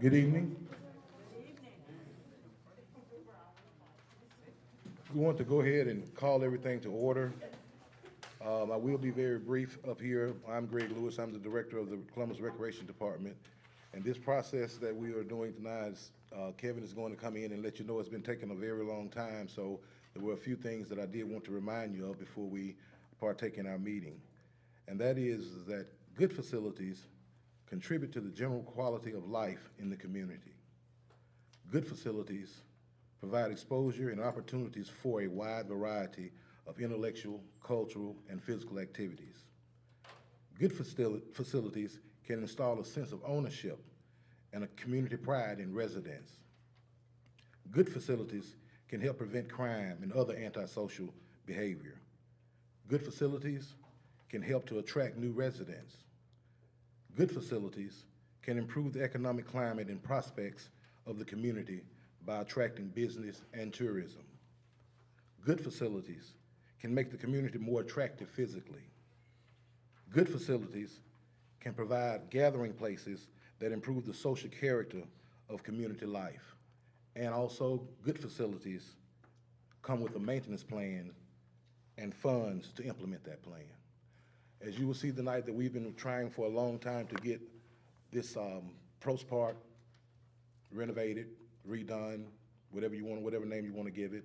Good evening. We want to go ahead and call everything to order. I will be very brief up here. I'm Greg Lewis. I'm the director of the Columbus Recreation Department. And this process that we are doing tonight, Kevin is going to come in and let you know it's been taking a very long time. So there were a few things that I did want to remind you of before we partake in our meeting. And that is that good facilities contribute to the general quality of life in the community. Good facilities provide exposure and opportunities for a wide variety of intellectual, cultural, and physical activities. Good facilities can install a sense of ownership and a community pride in residents. Good facilities can help prevent crime and other antisocial behavior. Good facilities can help to attract new residents. Good facilities can improve the economic climate and prospects of the community by attracting business and tourism. Good facilities can make the community more attractive physically. Good facilities can provide gathering places that improve the social character of community life. And also, good facilities come with a maintenance plan and funds to implement that plan. As you will see tonight, that we've been trying for a long time to get this Propst Park renovated, redone, whatever you want, whatever name you want to give it.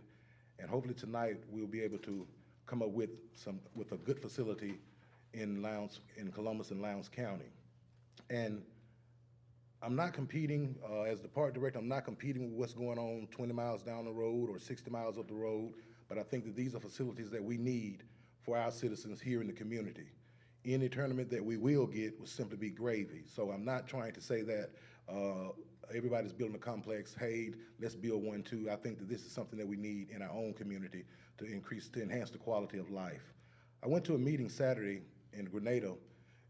And hopefully tonight we'll be able to come up with a good facility in Columbus and Lowndes County. And I'm not competing, as the park director, I'm not competing with what's going on 20 miles down the road or 60 miles up the road, but I think that these are facilities that we need for our citizens here in the community. Any tournament that we will get will simply be gravy. So I'm not trying to say that everybody's building a complex, hey, let's build one too. I think that this is something that we need in our own community to enhance the quality of life. I went to a meeting Saturday in Grenada.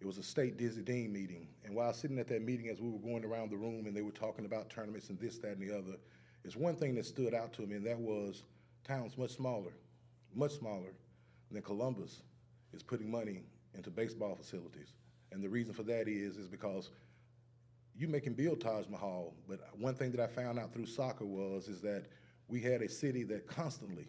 It was a state Dizzy Dean meeting. And while sitting at that meeting, as we were going around the room and they were talking about tournaments and this, that, and the other, it's one thing that stood out to me, and that was towns much smaller than Columbus is putting money into baseball facilities. And the reason for that is because you can build Taj Mahal, but one thing that I found out through soccer is that we had a city that constantly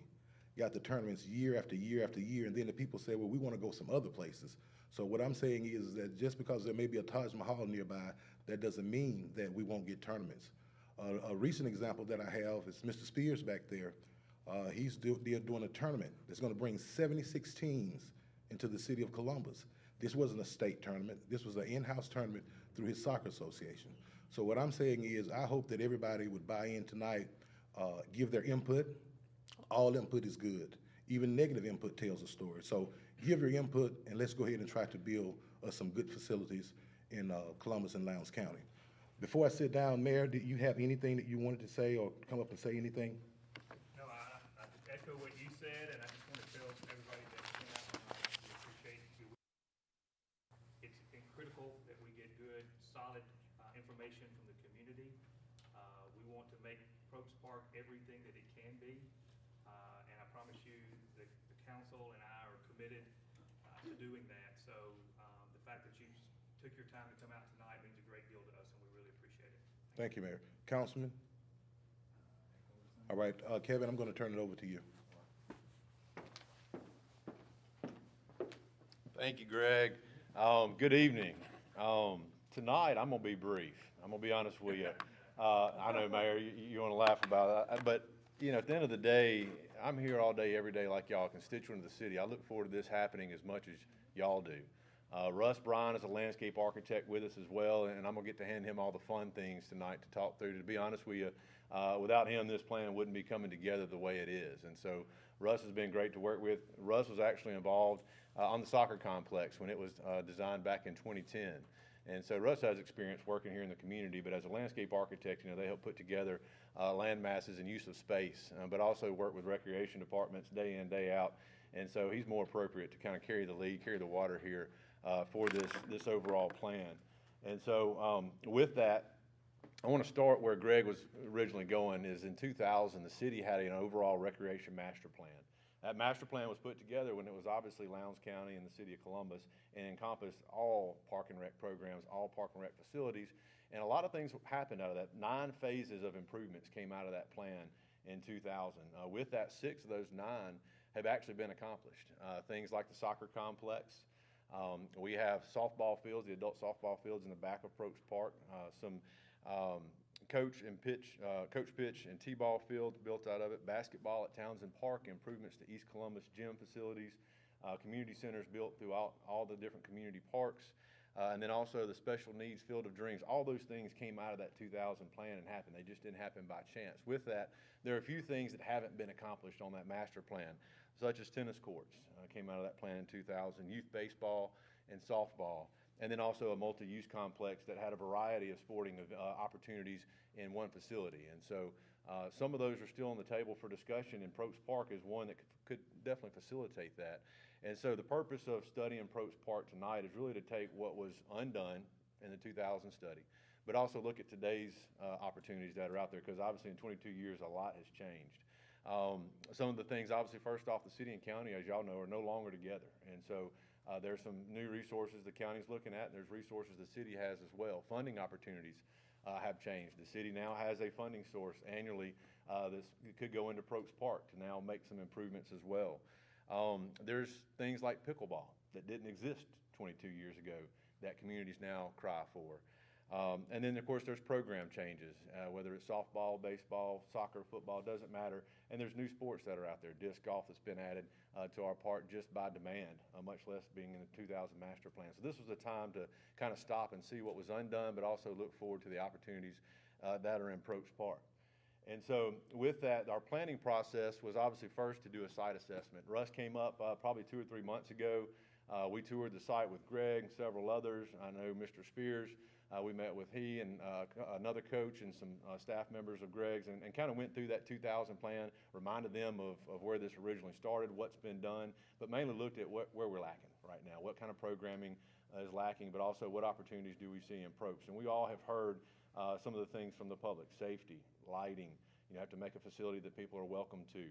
got the tournaments year after year after year, and then the people said, well, we want to go some other places. So what I'm saying is that just because there may be a Taj Mahal nearby, that doesn't mean that we won't get tournaments. A recent example that I have is Mr. Spears back there. He's doing a tournament that's going to bring 76 teams into the city of Columbus. This wasn't a state tournament. This was an in-house tournament through his soccer association. So what I'm saying is I hope that everybody would buy in tonight, give their input. All input is good. Even negative input tells a story. So give your input, and let's go ahead and try to build some good facilities in Columbus and Lowndes County. Before I sit down, Mayor, do you have anything that you wanted to say or come up and say anything? No, I just echo what you said, and I just want to tell everybody that came out tonight, we appreciate you. It's critical that we get good, solid information from the community. We want to make Propst Park everything that it can be, and I promise you that the council and I are committed to doing that. So the fact that you took your time to come out tonight means a great deal to us, and we really appreciate it. Thank you, Mayor. Councilman? All right, Kevin, I'm going to turn it over to you. Thank you, Greg. Good evening. Tonight, I'm going to be brief. I'm going to be honest with you. I know, Mayor, you want to laugh about it, but at the end of the day, I'm here all day, every day, like y'all, constituent of the city. I look forward to this happening as much as y'all do. Russ Bryan is a landscape architect with us as well, and I'm going to get to hand him all the fun things tonight to talk through. To be honest with you, without him, this plan wouldn't be coming together the way it is. And so Russ has been great to work with. Russ was actually involved on the soccer complex when it was designed back in 2010. And so Russ has experience working here in the community, but as a landscape architect, they help put together land masses and use of space, but also work with recreation departments day in, day out. And so he's more appropriate to kind of carry the lead, carry the water here for this overall plan. And so with that, I want to start where Greg was originally going. Is in 2000, the city had an overall recreation master plan. That master plan was put together when it was obviously Lowndes County and the city of Columbus, and encompassed all park and rec programs, all park and rec facilities. And a lot of things happened out of that. 9 phases of improvements came out of that plan in 2000. With that, 6 of those 9 have actually been accomplished. Things like the soccer complex. We have softball fields, the adult softball fields in the back of Propst Park. Some coach pitch and T-ball fields built out of it. Basketball at Townsend Park, improvements to East Columbus gym facilities. Community centers built throughout all the different community parks. And then also the special needs Field of Dreams. All those things came out of that 2000 plan and happened. They just didn't happen by chance. With that, there are a few things that haven't been accomplished on that master plan, such as tennis courts came out of that plan in 2000, youth baseball and softball, and then also a multi-use complex that had a variety of sporting opportunities in one facility. And so some of those are still on the table for discussion, and Propst Park is one that could definitely facilitate that. And so the purpose of studying Propst Park tonight is really to take what was undone in the 2000 study, but also look at today's opportunities that are out there, because obviously in 22 years a lot has changed. Some of the things, obviously, first off, the city and county, as y'all know, are no longer together. And so there's some new resources the county's looking at, and there's resources the city has as well. Funding opportunities have changed. The city now has a funding source annually that could go into Propst Park to now make some improvements as well. There's things like pickleball that didn't exist 22 years ago that communities now cry for. And then, of course, there's program changes, whether it's softball, baseball, soccer, football, doesn't matter. And there's new sports that are out there. Disc golf that's been added to our park just by demand, much less being in the 2000 master plan. So this was a time to kind of stop and see what was undone, but also look forward to the opportunities that are in Propst Park. And so with that, our planning process was obviously first to do a site assessment. Russ came up probably 2 or 3 months ago. We toured the site with Greg and several others. I know Mr. Spears. We met with he and another coach and some staff members of Greg's, and kind of went through that 2000 plan, reminded them of where this originally started, what's been done, but mainly looked at where we're lacking right now, what kind of programming is lacking, but also what opportunities do we see in Propst. And we all have heard some of the things from the public: safety, lighting. You have to make a facility that people are welcome to.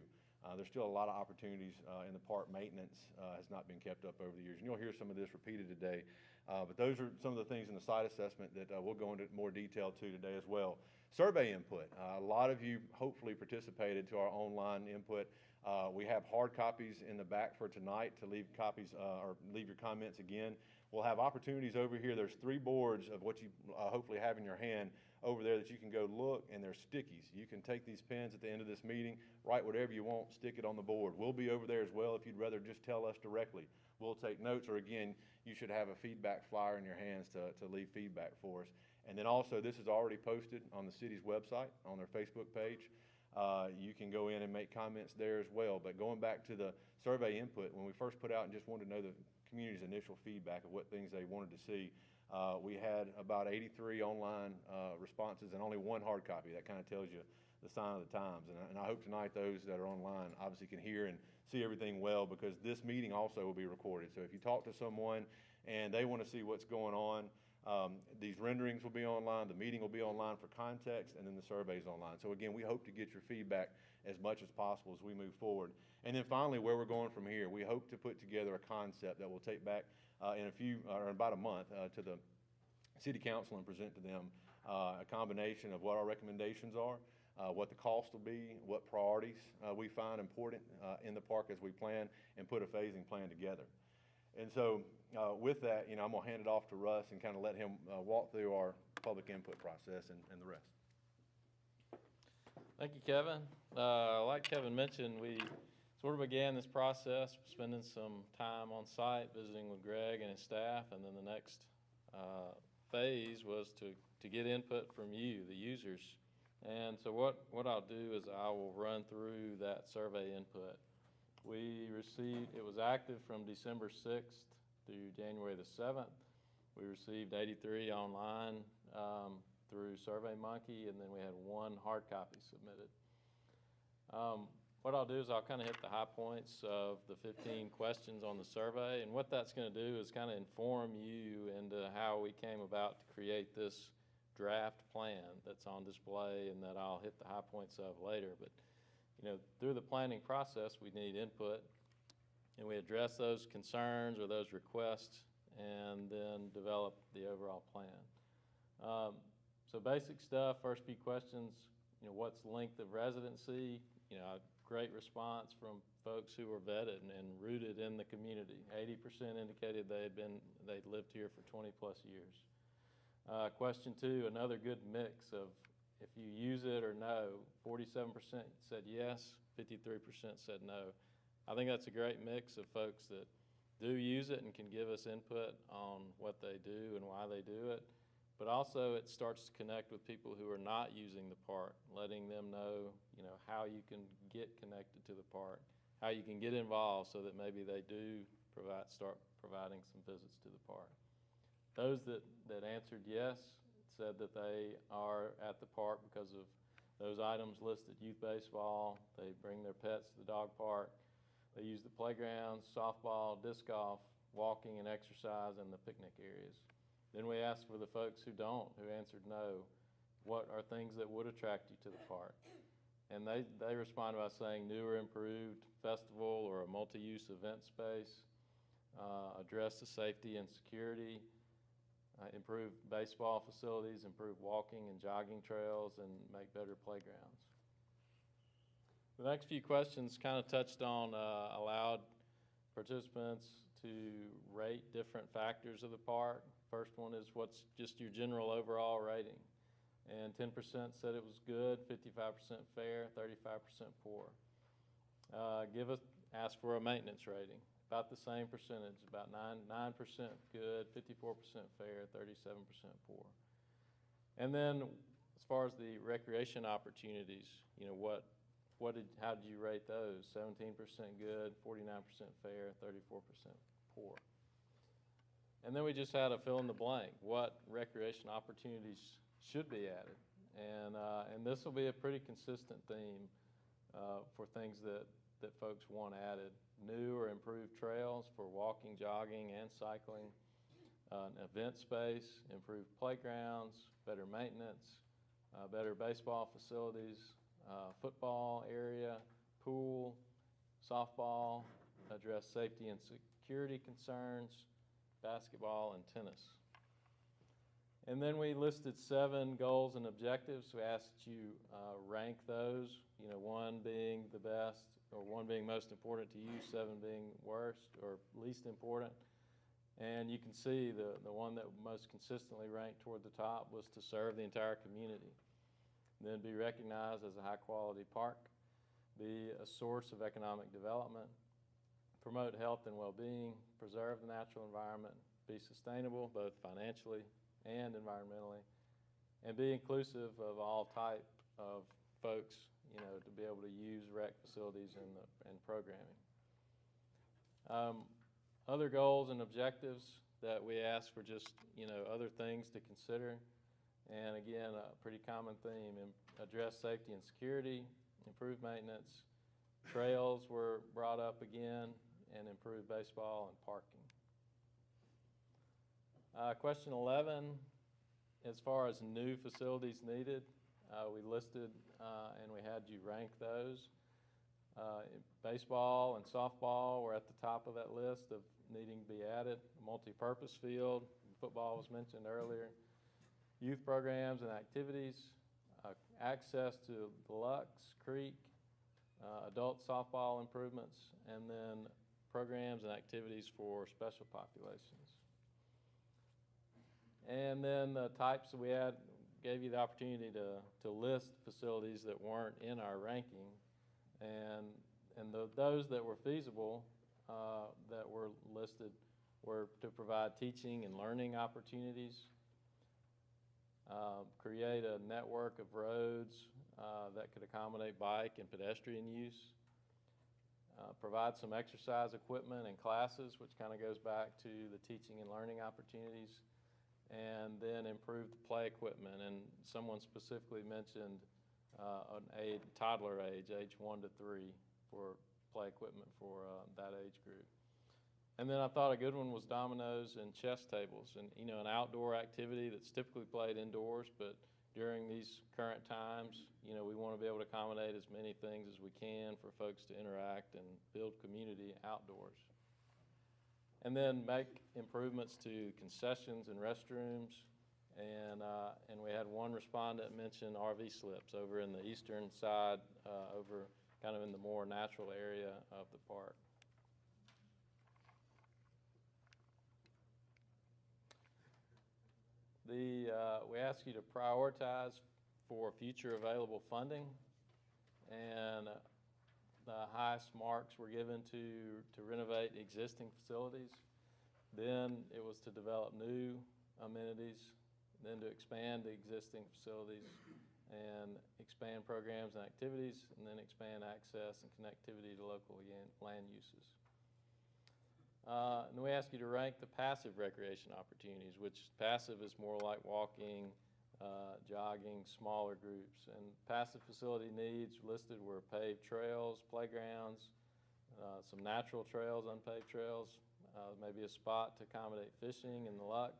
There's still a lot of opportunities in the park. Maintenance has not been kept up over the years. And you'll hear some of this repeated today. But those are some of the things in the site assessment that we'll go into more detail to today as well. Survey input. A lot of you hopefully participated to our online input. We have hard copies in the back for tonight to leave copies or leave your comments again. We'll have opportunities over here. There's 3 boards of what you hopefully have in your hand over there that you can go look, and there's stickies. You can take these pens at the end of this meeting, write whatever you want, stick it on the board. We'll be over there as well if you'd rather just tell us directly. We'll take notes, or again, you should have a feedback flyer in your hands to leave feedback for us. And then also, this is already posted on the city's website, on their Facebook page. You can go in and make comments there as well. But going back to the survey input, when we first put out and just wanted to know the community's initial feedback of what things they wanted to see, we had about 83 online responses and only 1 hard copy. That kind of tells you the sign of the times. And I hope tonight those that are online obviously can hear and see everything well, because this meeting also will be recorded. So if you talk to someone and they want to see what's going on, these renderings will be online, the meeting will be online for context, and then the survey's online. So again, we hope to get your feedback as much as possible as we move forward. And then finally, where we're going from here, we hope to put together a concept that we'll take back in about a month to the city council and present to them a combination of what our recommendations are, what the cost will be, what priorities we find important in the park as we plan, and put a phasing plan together. And so with that, I'm going to hand it off to Russ and kind of let him walk through our public input process and the rest. Thank you, Kevin. Like Kevin mentioned, we sort of began this process spending some time on site, visiting with Greg and his staff, and then the next phase was to get input from you, the users. And so what I'll do is I will run through that survey input. We received, it was active from December 6th through January the 7th. We received 83 online through SurveyMonkey, and then we had 1 hard copy submitted. What I'll do is I'll kind of hit the high points of the 15 questions on the survey, and what that's going to do is kind of inform you into how we came about to create this draft plan that's on display and that I'll hit the high points of later. But through the planning process, we need input, and we address those concerns or those requests and then develop the overall plan. So basic stuff, first few questions, what's length of residency? Great response from folks who were vetted and rooted in the community. 80% indicated they'd lived here for 20+ years. Question 2, another good mix of if you use it or no. 47% said yes, 53% said no. I think that's a great mix of folks that do use it and can give us input on what they do and why they do it. But also it starts to connect with people who are not using the park, letting them know, how you can get connected to the park, how you can get involved so that maybe they do start providing some visits to the park. Those that answered yes said that they are at the park because of those items listed: youth baseball, they bring their pets to the dog park, they use the playgrounds, softball, disc golf, walking and exercise, and the picnic areas. Then we asked for the folks who answered no, what are things that would attract you to the park? And they responded by saying new or improved festival or a multi-use event space, address the safety and security, improve baseball facilities, improve walking and jogging trails, and make better playgrounds. The next few questions kind of touched on, allowed participants to rate different factors of the park. First one is what's just your general overall rating. And 10% said it was good, 55% fair, 35% poor. Ask for a maintenance rating. About the same percentage, about 9% good, 54% fair, 37% poor. And then as far as the recreation opportunities, how did you rate those? 17% good, 49% fair, 34% poor. And then we just had a fill in the blank. What recreation opportunities should be added? And this will be a pretty consistent theme for things that folks want added. New or improved trails for walking, jogging, and cycling, an event space, improved playgrounds, better maintenance, better baseball facilities, football area, pool, softball, address safety and security concerns, basketball, and tennis. And then we listed 7 goals and objectives. We asked you rank those, 1 being the best, or 1 being most important to you, 7 being worst or least important. And you can see the one that most consistently ranked toward the top was to serve the entire community. Then be recognized as a high-quality park, be a source of economic development, promote health and well-being, preserve the natural environment, be sustainable both financially and environmentally, and be inclusive of all type of folks, to be able to use rec facilities and programming. Other goals and objectives that we ask for just, other things to consider. And again, a pretty common theme: address safety and security, improve maintenance, trails were brought up again, and improve baseball and parking. Question 11, as far as new facilities needed, we listed and we had you rank those. Baseball and softball were at the top of that list of needing to be added. Multi-purpose field, football was mentioned earlier. Youth programs and activities, access to the Lux Creek, adult softball improvements, and then programs and activities for special populations. And then the types that we had, gave you the opportunity to list facilities that weren't in our ranking, and those that were feasible that were listed were to provide teaching and learning opportunities, create a network of roads that could accommodate bike and pedestrian use, provide some exercise equipment and classes, which kind of goes back to the teaching and learning opportunities, and then improve the play equipment. And someone specifically mentioned an toddler age 1 to 3, for play equipment for that age group. And then I thought a good one was dominoes and chess tables, and an outdoor activity that's typically played indoors, but during these current times, we want to be able to accommodate as many things as we can for folks to interact and build community outdoors. And then make improvements to concessions and restrooms, And we had one respondent mention RV slips over in the eastern side, over kind of in the more natural area of the park. We ask you to prioritize for future available funding, and the highest marks were given to renovate existing facilities. Then it was to develop new amenities, then to expand the existing facilities and expand programs and activities, and then expand access and connectivity to local land uses. And we ask you to rank the passive recreation opportunities, which passive is more like walking, jogging, smaller groups. And passive facility needs listed were paved trails, playgrounds, some natural trails, unpaved trails, maybe a spot to accommodate fishing in the Lux,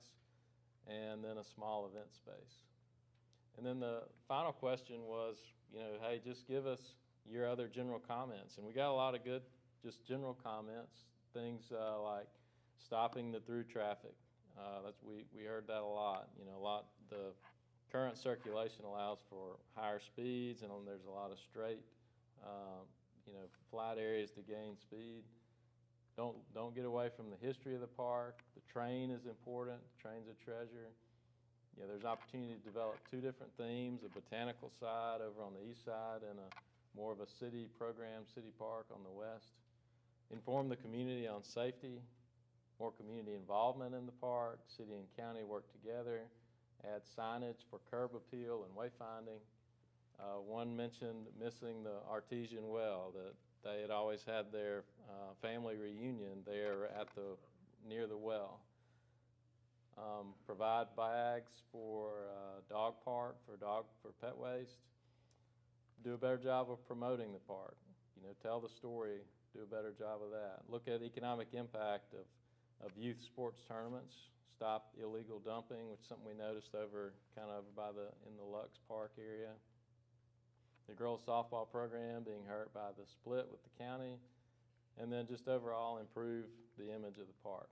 and then a small event space. And then the final question was, hey, just give us your other general comments. And we got a lot of good, just general comments, things like stopping the through traffic. We heard that a lot. The current circulation allows for higher speeds, and there's a lot of straight, flat areas to gain speed. Don't get away from the history of the park. The train is important. The train's a treasure. There's opportunity to develop two different themes, a botanical side over on the east side and more of a city program, city park on the west. Inform the community on safety, more community involvement in the park. City and county work together. Add signage for curb appeal and wayfinding. One mentioned missing the artesian well, that they had always had their family reunion there near the well. Provide bags for dog park, for pet waste. Do a better job of promoting the park. Tell the story, do a better job of that. Look at economic impact of youth sports tournaments. Stop illegal dumping, which is something we noticed over in the Lux Park area. The girls softball program being hurt by the split with the county, and then just overall improve the image of the park.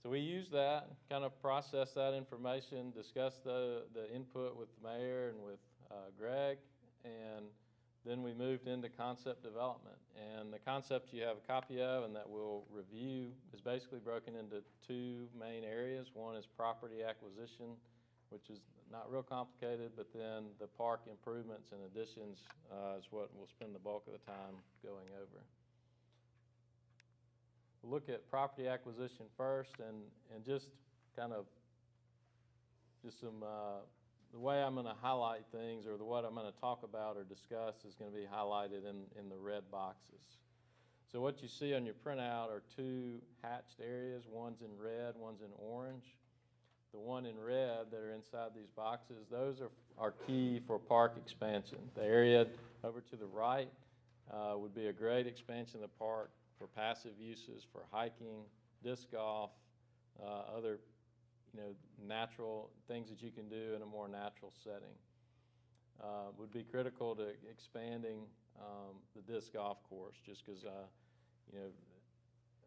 So we use that, kind of process that information, discuss the input with the mayor and with Greg, and then we moved into concept development. And the concept you have a copy of and that we'll review is basically broken into two main areas. One is property acquisition, which is not real complicated, but then the park improvements and additions is what we'll spend the bulk of the time going over. We'll look at property acquisition first, and just kind of some the way I'm going to highlight things, or what I'm going to talk about or discuss, is going to be highlighted in the red boxes. So what you see on your printout are two hatched areas. One's in red, one's in orange. The one in red that are inside these boxes, those are key for park expansion. The area over to the right would be a great expansion of the park for passive uses, for hiking, disc golf, other natural things that you can do in a more natural setting. Would be critical to expanding the disc golf course, just because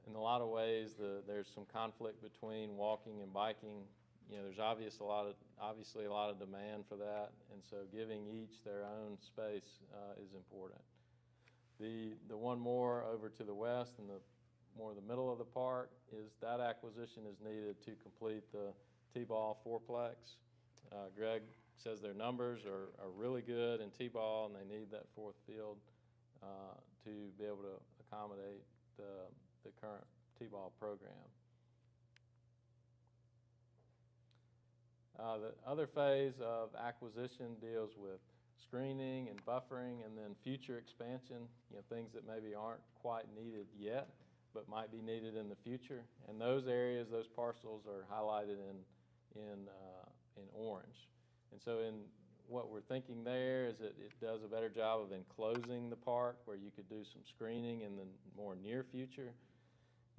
in a lot of ways there's some conflict between walking and biking. There's obviously a lot of demand for that, and so giving each their own space is important. The one more over to the west and the middle of the park is that acquisition is needed to complete the T-ball fourplex. Greg says their numbers are really good in T-ball, and they need that fourth field to be able to accommodate the current T-ball program. The other phase of acquisition deals with screening and buffering, and then future expansion, things that maybe aren't quite needed yet, but might be needed in the future. And those areas, those parcels are highlighted in orange. And so what we're thinking there is that it does a better job of enclosing the park, where you could do some screening in the more near future.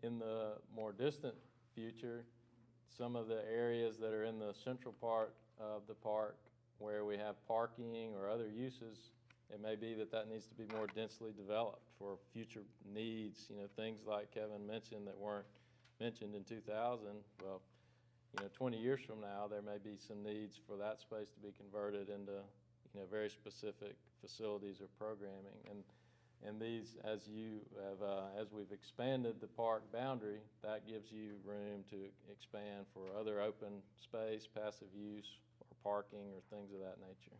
In the more distant future, some of the areas that are in the central part of the park where we have parking or other uses It may be that that needs to be more densely developed for future needs, things like Kevin mentioned that weren't mentioned in 2000. Well, 20 years from now, there may be some needs for that space to be converted into, very specific facilities or programming. And these, as we've expanded the park boundary, that gives you room to expand for other open space, passive use, or parking, or things of that nature.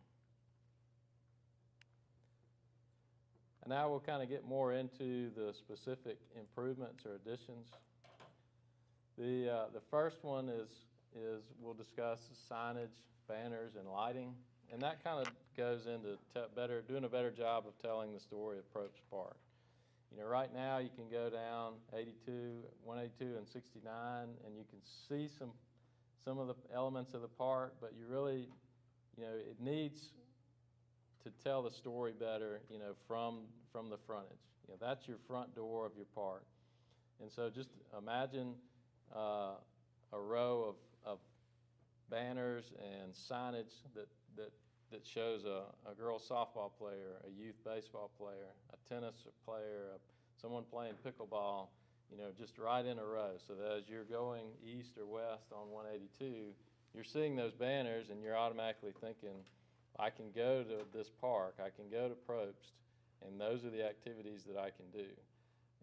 And now we'll kind of get more into the specific improvements or additions. The first one is we'll discuss signage, banners, and lighting. And that kind of goes into doing a better job of telling the story of Propst Park. Right now you can go down 182 and 69, and you can see some of the elements of the park, but you really, it needs to tell the story better, from the frontage. That's your front door of your park. And so just imagine a row of banners and signage that shows a girls softball player, a youth baseball player, a tennis player, someone playing pickleball, just right in a row. So that as you're going east or west on 182, you're seeing those banners and you're automatically thinking, I can go to this park, I can go to Propst, and those are the activities that I can do.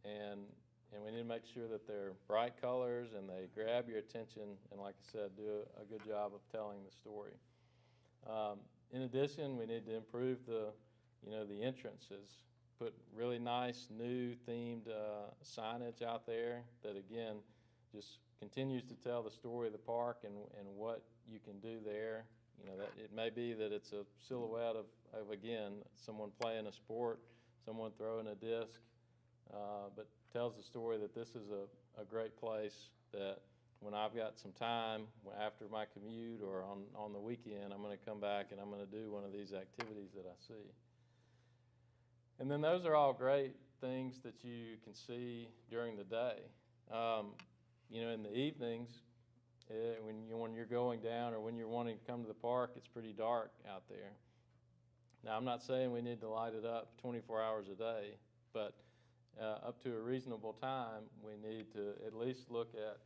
And we need to make sure that they're bright colors and they grab your attention, and like I said, do a good job of telling the story. In addition, we need to improve the entrances. Put really nice, new, themed signage out there that, again, just continues to tell the story of the park and what you can do there. That it may be that it's a silhouette of again, someone playing a sport, someone throwing a disc, but tells the story that this is a great place that when I've got some time after my commute or on the weekend, I'm going to come back and I'm going to do one of these activities that I see. And then those are all great things that you can see during the day. In the evenings, when you're going down or when you're wanting to come to the park, it's pretty dark out there. Now, I'm not saying we need to light it up 24 hours a day, but up to a reasonable time, we need to at least look at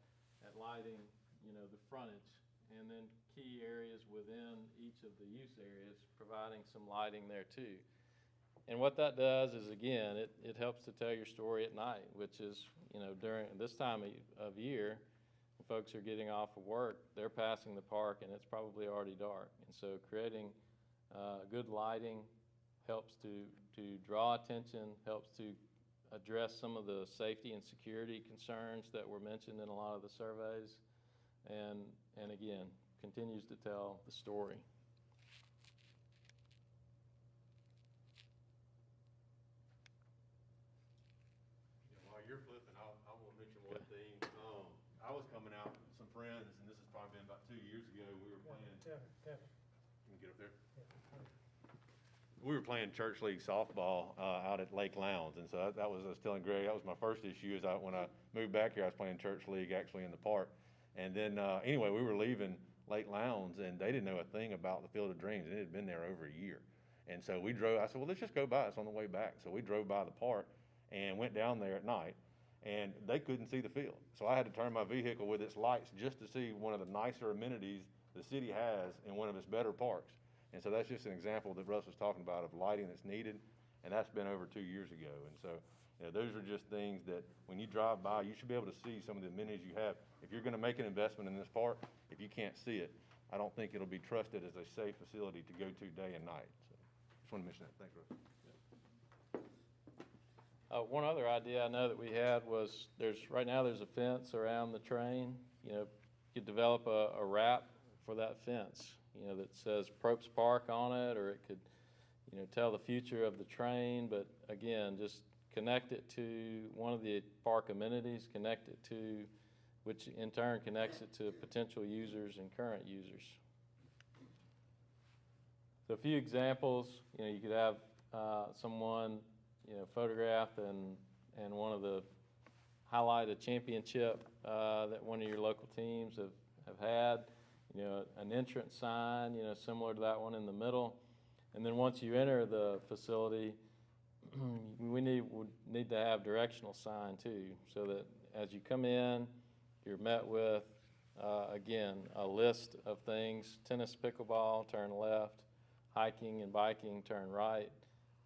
lighting, the frontage, and then key areas within each of the use areas, providing some lighting there too. And what that does is, again, it helps to tell your story at night, which is, during this time of year, when folks are getting off of work, they're passing the park and it's probably already dark. And so creating good lighting helps to draw attention, helps to address some of the safety and security concerns that were mentioned in a lot of the surveys, and again, continues to tell the story. While you're flipping, I will mention one thing. I was coming out with some friends, and this has probably been about 2 years ago. We were playing. You can get up there. We were playing church league softball out at Lake Lowndes, and so I was telling Greg, that was my first issue. When I moved back here, I was playing church league actually in the park, and then anyway, we were leaving Lake Lowndes, and they didn't know a thing about the Field of Dreams, and it had been there over a year. And so we drove. I said, well, let's just go by. It's on the way back. So we drove by the park and went down there at night, and they couldn't see the field. So I had to turn my vehicle with its lights just to see one of the nicer amenities the city has in one of its better parks. And so that's just an example that Russ was talking about of lighting that's needed, and that's been over 2 years ago. And so, those are just things that when you drive by, you should be able to see some of the amenities you have. If you're going to make an investment in this park, if you can't see it, I don't think it'll be trusted as a safe facility to go to day and night. So, just want to mention that. Thanks, Russ. One other idea I know that we had was right now there's a fence around the train. You could develop a wrap for that fence, that says Propst Park on it, or it could, tell the future of the train, but again, just connect it to one of the park amenities, connect it to, which in turn connects it to potential users and current users. So a few examples, you could have someone, photograph and one of the highlight a championship that one of your local teams have had. An entrance sign, similar to that one in the middle. And then once you enter the facility, would need to have directional sign too, so that as you come in, you're met with, again, a list of things: tennis, pickleball, turn left; hiking and biking, turn right.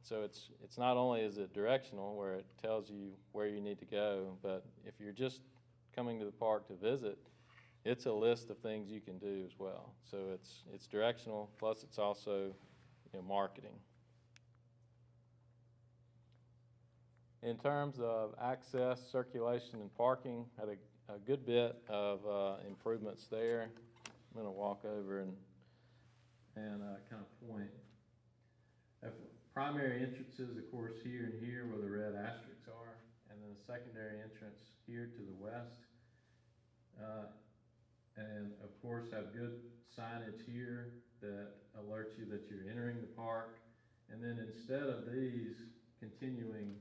So it's not only is it directional, where it tells you where you need to go, but if you're just coming to the park to visit, it's a list of things you can do as well. So it's directional, plus it's also, marketing. In terms of access, circulation, and parking, had a good bit of improvements there. I'm going to walk over and kind of point. Primary entrances, of course, here and here where the red asterisks are, and then a secondary entrance here to the west. And of course have good signage here that alerts you that you're entering the park. And then instead of these continuing,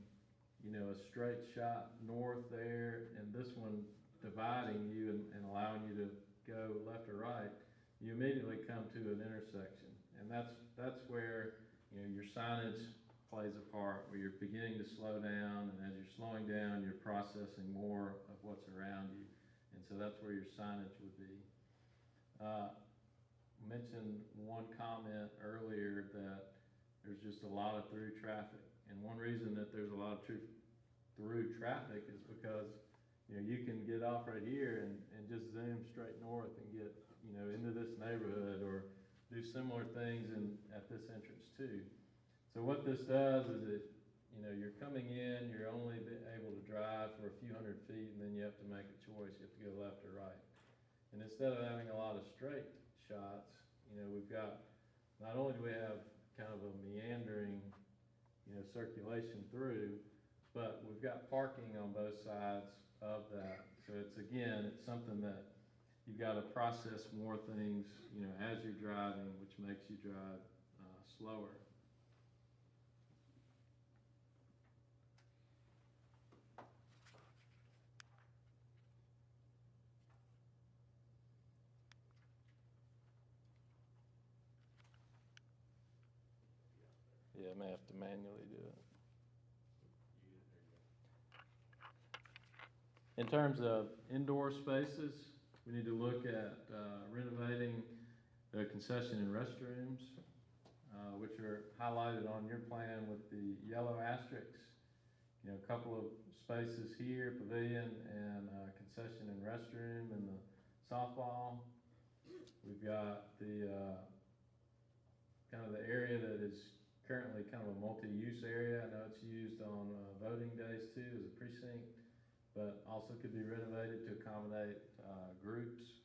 a straight shot north there, and this one dividing you and allowing you to go left or right, you immediately come to an intersection. And that's where, your signage plays a part, where you're beginning to slow down, and as you're slowing down, you're processing more of what's around you. And so that's where your signage would be. Mentioned one comment earlier that there's just a lot of through traffic. And one reason that there's a lot of through traffic is because, you can get off right here and just zoom straight north and get, into this neighborhood, or do similar things at this entrance too. So what this does is you're coming in, you're only able to drive for a few hundred feet, and then you have to make a choice. You have to go left or right. And instead of having a lot of straight shots, we've got, not only do we have kind of a meandering, circulation through, but we've got parking on both sides of that. So it's something that you've got to process more things, as you're driving, which makes you drive slower. Yeah, I may have to manually do it. In terms of indoor spaces, we need to look at renovating the concession and restrooms, which are highlighted on your plan with the yellow asterisks. A couple of spaces here, pavilion and concession and restroom, and the softball. We've got the kind of the area that is currently kind of a multi-use area. I know it's used on voting days too as a precinct, but also could be renovated to accommodate groups,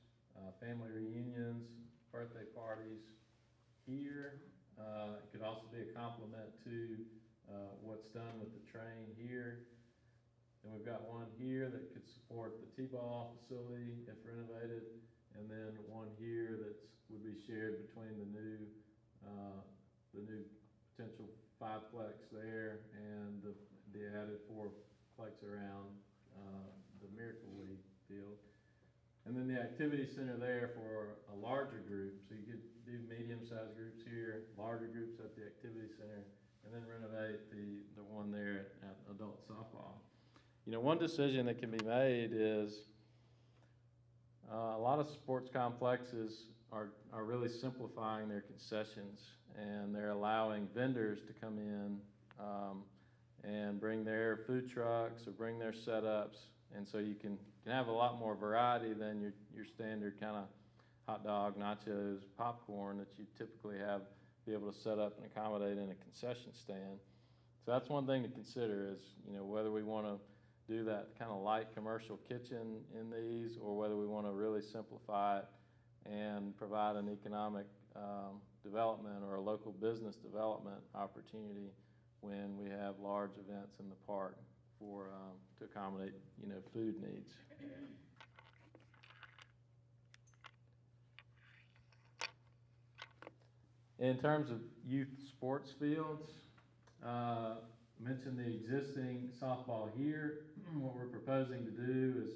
family reunions, birthday parties here. It could also be a complement to what's done with the train here. And we've got one here that could support the T-ball facility if renovated, and then one here that would be shared between the new potential 5-plex there and the added 4-plex around the Miracle League field. And then the activity center there for a larger group. So you could do medium-sized groups here, larger groups at the activity center, and then renovate the one there at adult softball. One decision that can be made is a lot of sports complexes are really simplifying their concessions, and they're allowing vendors to come in and bring their food trucks or bring their setups, and so you can have a lot more variety than your standard kind of hot dog, nachos, popcorn that you typically be able to set up and accommodate in a concession stand. So that's one thing to consider is, whether we want to do that kind of light commercial kitchen in these, or whether we want to really simplify it and provide an economic development or a local business development opportunity when we have large events in the park for to accommodate food needs. In terms of youth sports fields, mentioned the existing softball here. What we're proposing to do is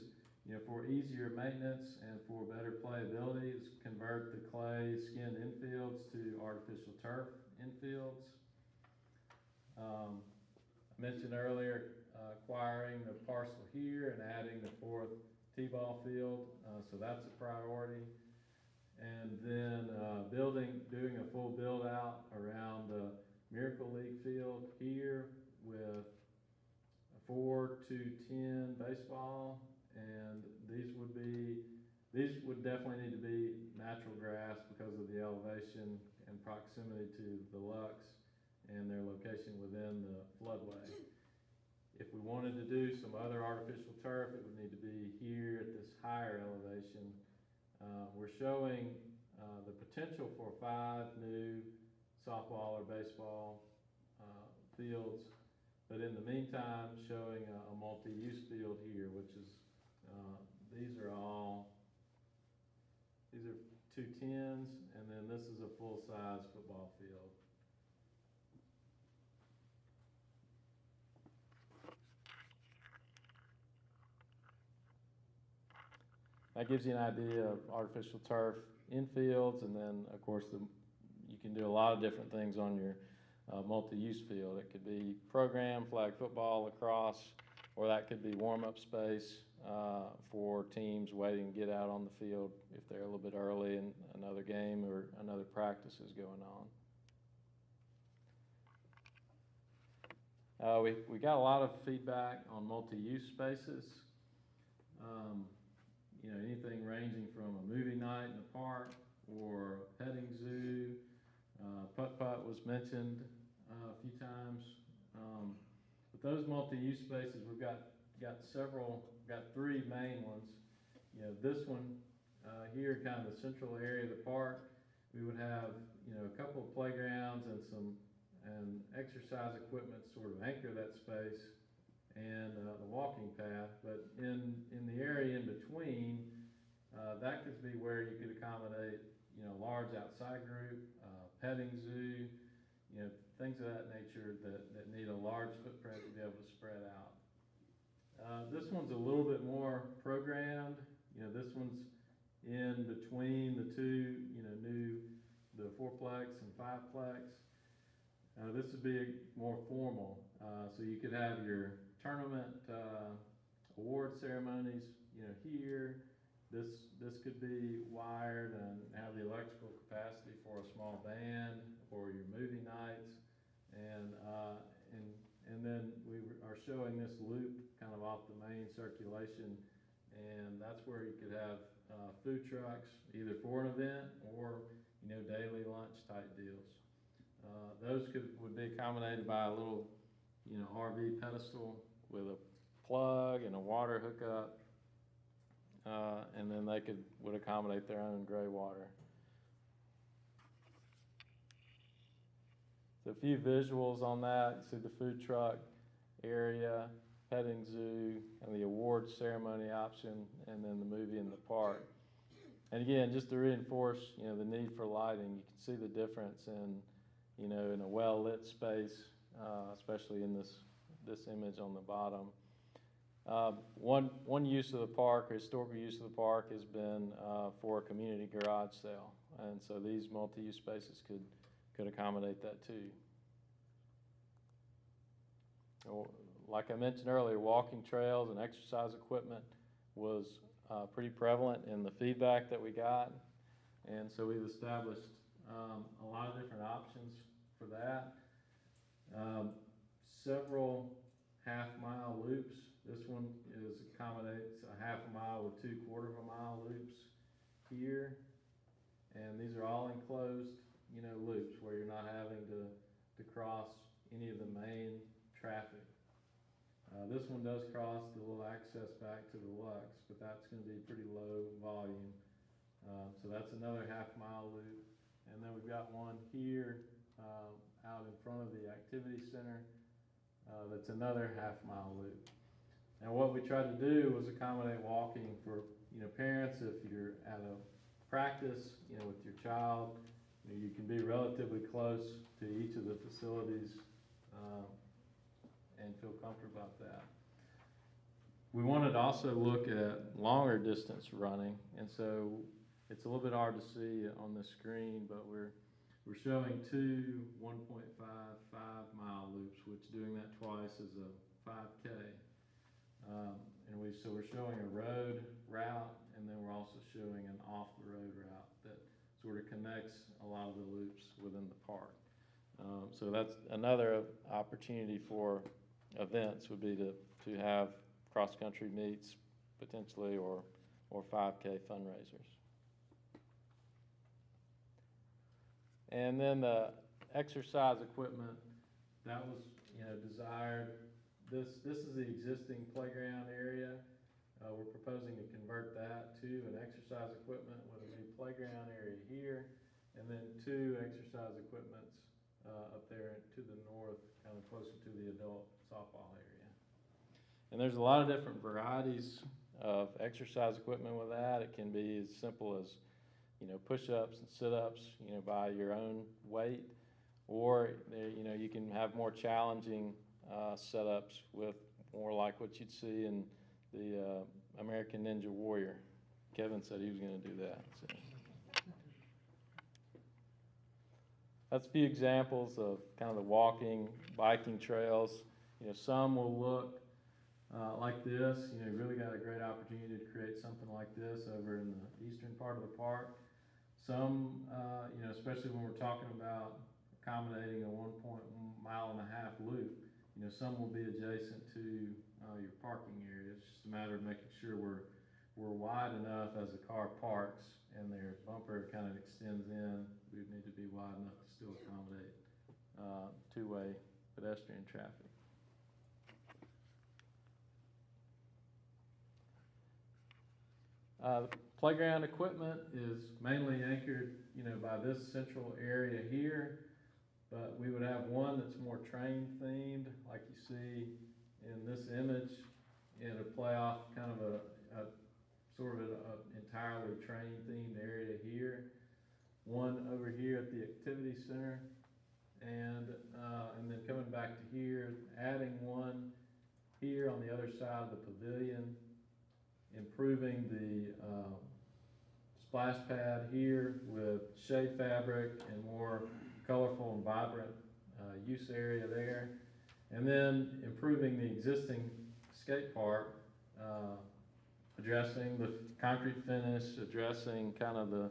For easier maintenance and for better playability, is convert the clay skinned infields to artificial turf infields. I mentioned earlier acquiring the parcel here and adding the 4th T-ball field, so that's a priority. And then doing a full build out around the Miracle League field here with 4 to 10 baseball, and these would definitely need to be natural grass because of the elevation and proximity to the Lux and their location within the floodway. If we wanted to do some other artificial turf, it would need to be here at this higher elevation. We're showing the potential for 5 new softball or baseball fields, but in the meantime, showing a multi-use field here, which is, these are 2 10s, and then this is a full-size football field. That gives you an idea of artificial turf infields, and then, of course, you can do a lot of different things on your multi-use field. It could be program, flag football, lacrosse, or that could be warm-up space for teams waiting to get out on the field if they're a little bit early in another game or another practice is going on. We got a lot of feedback on multi-use spaces. Anything ranging from a movie night in the park or a petting zoo. Putt-putt was mentioned a few times. But those multi-use spaces, we've got 3 main ones. This one here, kind of the central area of the park, we would have, a couple of playgrounds and exercise equipment sort of anchor that space, and the walking path. But in the area in between, that could be where you could accommodate, large outside group, petting zoo, things of that nature that need a large footprint to be able to spread out. This one's a little bit more programmed. This one's in between the two, the 4-plex and 5-plex. This would be more formal. So you could have your tournament award ceremonies, here. This could be wired and have the electrical capacity for a small band or your movie nights. And then we are showing this loop kind of off the main circulation, and that's where you could have food trucks either for an event or daily lunch type deals. Those would be accommodated by a little RV pedestal with a plug and a water hookup, and then they would accommodate their own gray water. So a few visuals on that. You see the food truck area, petting zoo, and the awards ceremony option, and then the movie in the park. And again, just to reinforce, the need for lighting, you can see the difference in a well-lit space, especially in this image on the bottom. One use of the park, or historical use of the park, has been for a community garage sale, and so these multi-use spaces could accommodate that too. Like I mentioned earlier, walking trails and exercise equipment was pretty prevalent in the feedback that we got, and so we've established a lot of different options for that. Several half-mile loops. This one accommodates a half a mile with 2/4 mile loops here, and these are all enclosed, loops where you're not having to cross any of the main traffic. This one does cross the little access back to the Lux, but that's going to be pretty low volume. So that's another half-mile loop. And then we've got one here out in front of the activity center that's another half-mile loop. And what we tried to do was accommodate walking for parents. If you're at a practice with your child, you can be relatively close to each of the facilities and feel comfortable about that. we wanted to also look at longer distance running, and so it's a little bit hard to see on the screen, but we're showing two 1.55-mile loops, which doing that twice is a 5K. So we're showing a road route, and then we're also showing an off-the-road route that sort of connects a lot of the loops within the park. So that's another opportunity for events, would be to have cross-country meets potentially, or 5K fundraisers. And then the exercise equipment, that was, desired. This is the existing playground area. We're proposing to convert that to an exercise equipment with a new playground area here, and then two exercise equipments up there to the north, kind of closer to the adult softball area. And there's a lot of different varieties of exercise equipment with that. It can be as simple as, push-ups and sit-ups, by your own weight, or, you can have more challenging setups with more like what you'd see in the American Ninja Warrior. Kevin said he was going to do that. So. That's a few examples of kind of the walking, biking trails. Some will look like this. Really got a great opportunity to create something like this over in the eastern part of the park. Some, especially when we're talking about accommodating a 1.5 mile loop, some will be adjacent to your parking area. It's just a matter of making sure we're wide enough as the car parks and their bumper kind of extends in. We would need to be wide enough to still accommodate two-way pedestrian traffic. The playground equipment is mainly anchored, by this central area here, but we would have one that's more train themed, like you see in this image. It'll play off kind of a sort of an entirely train themed area here. One over here at the activity center, and then coming back to here, adding one here on the other side of the pavilion, improving the splash pad here with shade fabric and more colorful and vibrant use area there, and then improving the existing skate park, addressing the concrete finish, addressing kind of the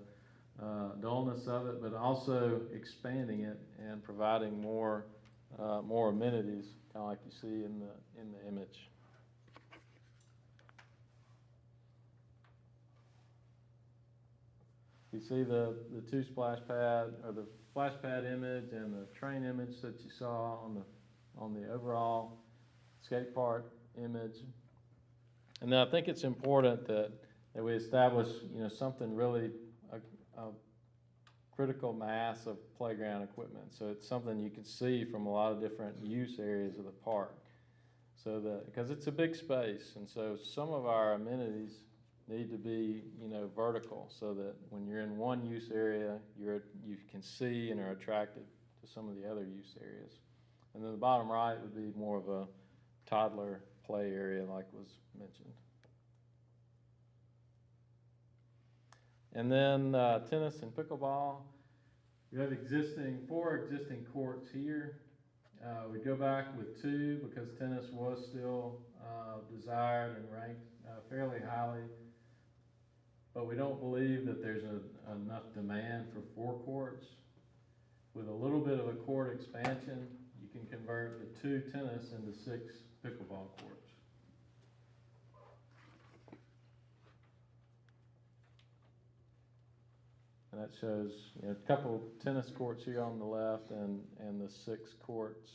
dullness of it, but also expanding it and providing more amenities, kind of like you see in the image. You see the two splash pad, or the splash pad image and the train image that you saw on the overall skate park image. And then I think it's important that we establish, something really a critical mass of playground equipment. So it's something you can see from a lot of different use areas of the park. So because it's a big space, and so some of our amenities need to be, vertical, so that when you're in one use area, you can see and are attracted to some of the other use areas. And then the bottom right would be more of a toddler play area, like was mentioned. And then tennis and pickleball. We have 4 existing courts here. We go back with 2 because tennis was still desired and ranked fairly highly. But we don't believe that there's enough demand for 4 courts. With a little bit of a court expansion, you can convert the 2 tennis into 6 pickleball courts. And that shows, a couple tennis courts here on the left, and the 6 courts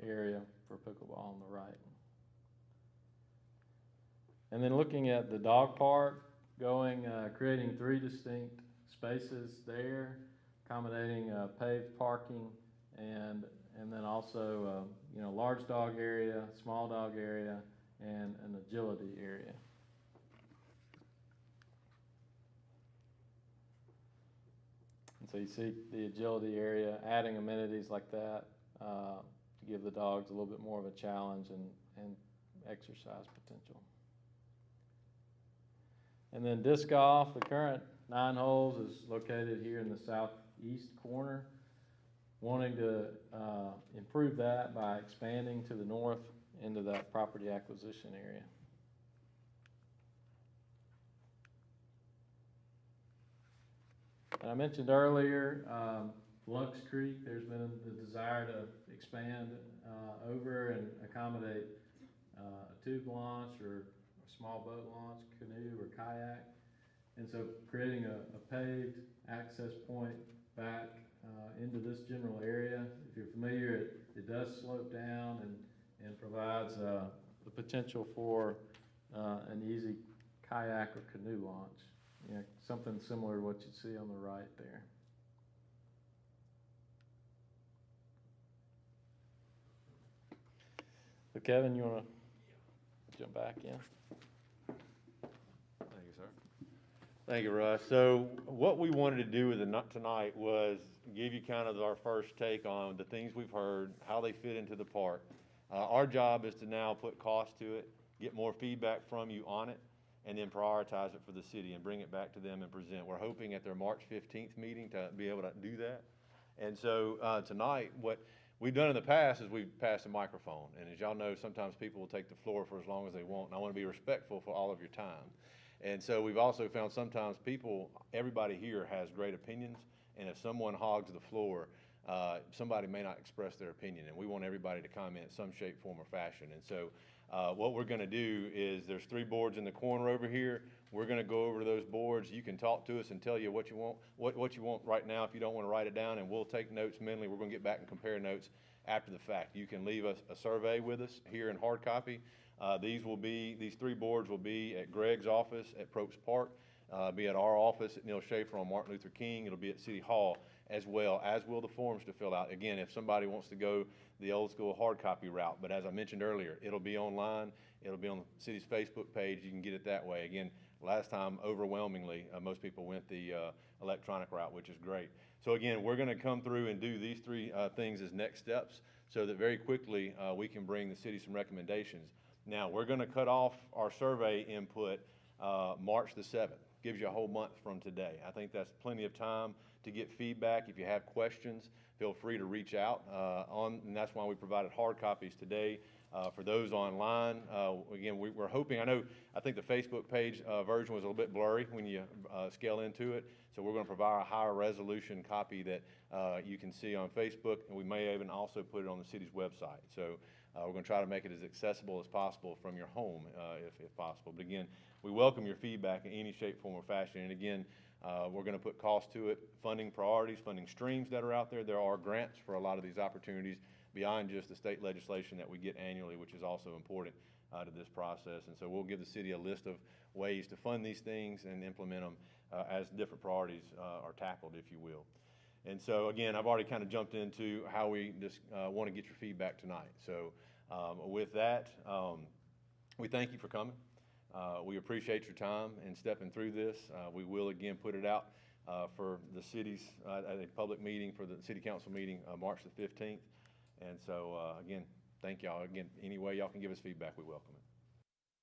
area for pickleball on the right. And then looking at the dog park, creating 3 distinct spaces there, accommodating paved parking, and then also large dog area, small dog area, and an agility area. And so you see the agility area, adding amenities like that to give the dogs a little bit more of a challenge and exercise potential. And then disc golf, the current 9 holes is located here in the southeast corner. Wanting to improve that by expanding to the north into that property acquisition area. And I mentioned earlier, Lux Creek, there's been the desire to expand over and accommodate a tube launch or a small boat launch, canoe or kayak. And so creating a paved access point back into this general area. If you're familiar, it does slope down and provides the potential for an easy kayak or canoe launch. You know, something similar to what you see on the right there. So Kevin, you want to jump back in? Thank you, sir. Thank you, Russ. So what we wanted to do with tonight was give you kind of our first take on the things we've heard, how they fit into the park. Our job is to now put cost to it, get more feedback from you on it, and then prioritize it for the city and bring it back to them and present. We're hoping at their March 15th meeting to be able to do that. And so tonight, what we've done in the past is we've passed a microphone. And as y'all know, sometimes people will take the floor for as long as they want, and I want to be respectful for all of your time. And so we've also found sometimes everybody here has great opinions, and if someone hogs the floor, somebody may not express their opinion, and we want everybody to comment in some shape, form, or fashion. And so what we're going to do is there's 3 boards in the corner over here. We're going to go over to those boards. You can talk to us and tell you what you want, what you want right now if you don't want to write it down, and we'll take notes mentally. We're going to get back and compare notes after the fact. You can leave us a survey with us here in hard copy. These 3 boards will be at Greg's office at Propst Park, be at our office at Neil Schaefer on Martin Luther King. It'll be at City Hall, as well as will the forms to fill out. Again, if somebody wants to go the old school hard copy route, but as I mentioned earlier, it'll be online. It'll be on the city's Facebook page. You can get it that way. Again, last time, overwhelmingly, most people went the electronic route, which is great. So again, we're going to come through and do these 3 things as next steps so that very quickly we can bring the city some recommendations. Now, we're going to cut off our survey input March the 7th. Gives you a whole month from today. I think that's plenty of time to get feedback. If you have questions, feel free to reach out and that's why we provided hard copies today. For those online, again, we're hoping, I think the Facebook page version was a little bit blurry when you scale into it, so we're going to provide a higher resolution copy that you can see on Facebook, and we may even also put it on the city's website. So we're going to try to make it as accessible as possible from your home, if possible. But again, we welcome your feedback in any shape, form, or fashion. And again, we're going to put cost to it, funding priorities, funding streams that are out there. There are grants for a lot of these opportunities beyond just the state legislation that we get annually, which is also important to this process. And so we'll give the city a list of ways to fund these things and implement them as different priorities are tackled, if you will. And so again, I've already kind of jumped into how we just want to get your feedback tonight. So with that, we thank you for coming. We appreciate your time and stepping through this. We will again put it out for the city's at a public meeting for the city council meeting March the 15th. And so again, thank y'all. Again, any way y'all can give us feedback, we welcome it.